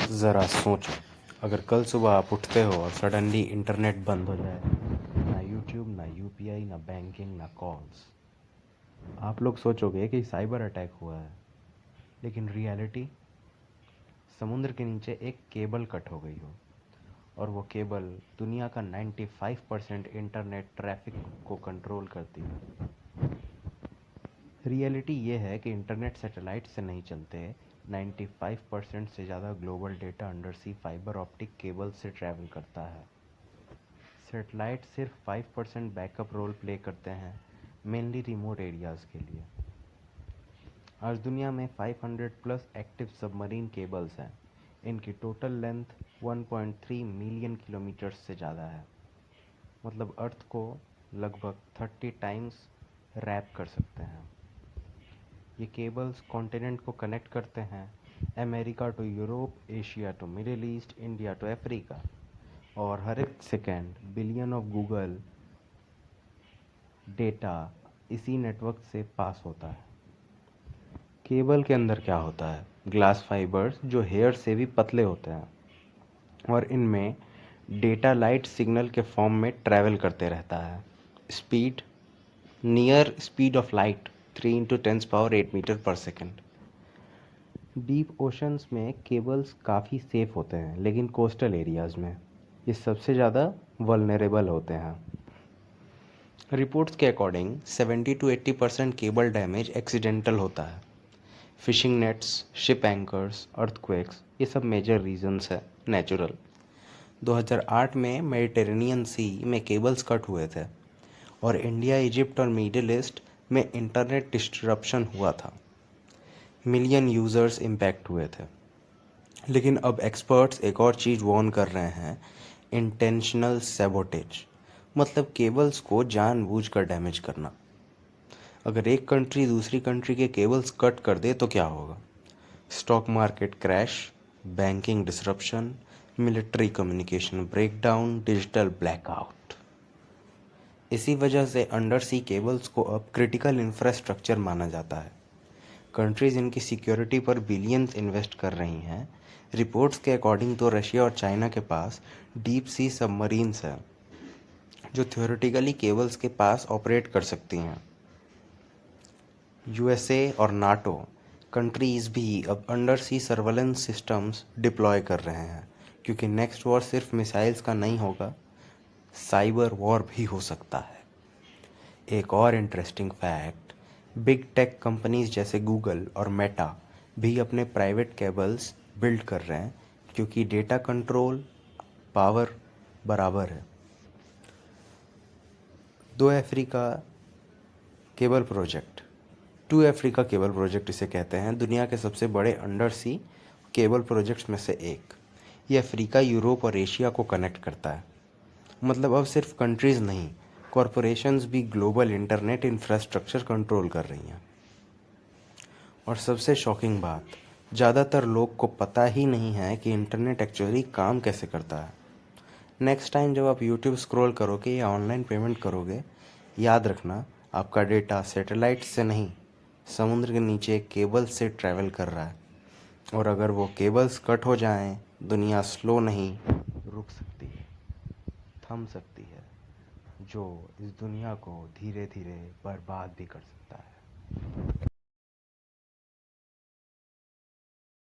ज़रा सोचो, अगर कल सुबह आप उठते हो और सडनली इंटरनेट बंद हो जाए, ना यूट्यूब, ना यूपीआई, ना बैंकिंग, ना कॉल्स, आप लोग सोचोगे कि साइबर अटैक हुआ है। लेकिन रियलिटी, समुद्र के नीचे एक केबल कट हो गई हो और वो केबल दुनिया का 95% इंटरनेट ट्रैफिक को कंट्रोल करती है। रियलिटी ये है कि इंटरनेट सैटेलाइट से नहीं चलते। 95% से ज़्यादा global data under sea fibre optic cable से ट्रैवल करता है। सैटेलाइट सिर्फ 5% बैकअप रोल प्ले करते हैं, मेनली रिमोट एरियाज़ के लिए। आज दुनिया में 500 प्लस एक्टिव सबमरीन केबल्स हैं। इनकी टोटल लेंथ 1.3 मिलियन किलोमीटर से ज़्यादा है। मतलब अर्थ को लगभग 30 टाइम्स रैप कर सकते हैं। ये केबल्स कॉन्टिनेंट को कनेक्ट करते हैं, America to Europe, Asia to Middle East, India to Africa. और हर एक second billion of Google data इसी नेटवर्क से पास होता है। केबल के अंदर क्या होता है? ग्लास फाइबर्स जो हेयर से भी पतले होते हैं, और इनमें डेटा लाइट सिग्नल के फॉर्म में ट्रैवल करते रहता है। Speed near speed of light 3 × 10⁸ metre पर सेकेंड। डीप ओशंस में केबल्स काफ़ी सेफ होते हैं, लेकिन कोस्टल एरियाज़ में ये सबसे ज़्यादा वल्नरेबल होते हैं। रिपोर्ट्स के according 70 to 80% cable damage accidental होता है। Fishing nets, ship anchors, earthquakes, ये सब मेजर रीजंस है नेचुरल। 2008 में मेडिटेरेनियन सी में केबल्स कट हुए थे और इंडिया, इजिप्ट और मिडिल ईस्ट में इंटरनेट डिस्ट्रप्शन हुआ था। मिलियन यूज़र्स इम्पैक्ट हुए थे। लेकिन अब एक्सपर्ट्स एक और चीज़ वार्न कर रहे हैं, इंटेंशनल सैबोटेज, मतलब केबल्स को जानबूझकर डैमेज करना। अगर एक कंट्री दूसरी कंट्री के केबल्स कट कर दे तो क्या होगा? Stock market crash, banking disruption, military communication breakdown, digital blackout. इसी वजह से अंडर सी केबल्स को अब क्रिटिकल इंफ्रास्ट्रक्चर माना जाता है। कंट्रीज़ इनकी सिक्योरिटी पर बिलियंस इन्वेस्ट कर रही हैं। रिपोर्ट्स के अकॉर्डिंग तो रशिया और चाइना के पास डीप सी सबमरीन्स हैं जो थ्योरेटिकली केबल्स के पास ऑपरेट कर सकती हैं। यूएसए और नाटो कंट्रीज़ भी अब अंडर सी सर्वेलेंस सिस्टम्स डिप्लॉय कर रहे हैं, क्योंकि नेक्स्ट वॉर सिर्फ मिसाइल्स का नहीं होगा, साइबर वॉर भी हो सकता है। एक और interesting fact, big tech companies जैसे गूगल और मेटा भी अपने प्राइवेट केबल्स बिल्ड कर रहे हैं, क्योंकि डेटा कंट्रोल पावर बराबर है। दो Africa cable project two Africa cable project इसे कहते हैं, दुनिया के सबसे बड़े अंडर सी केबल प्रोजेक्ट्स में से एक। ये अफ्रीका, यूरोप और एशिया को कनेक्ट करता है। मतलब अब सिर्फ कंट्रीज़ नहीं, कॉरपोरेशंस भी ग्लोबल इंटरनेट इंफ्रास्ट्रक्चर कंट्रोल कर रही हैं। और सबसे शॉकिंग बात, ज़्यादातर लोग को पता ही नहीं है कि इंटरनेट एक्चुअली काम कैसे करता है। नेक्स्ट टाइम जब आप यूट्यूब स्क्रॉल करोगे या ऑनलाइन पेमेंट करोगे, याद रखना आपका डेटा सैटेलाइट से नहीं, समुद्र के नीचे एक केबल से ट्रैवल कर रहा है। और अगर वो केबल्स कट हो जाएं, दुनिया स्लो नहीं, रुक सकती है, थम सकती है, जो इस दुनिया को धीरे धीरे बर्बाद भी कर सकता है।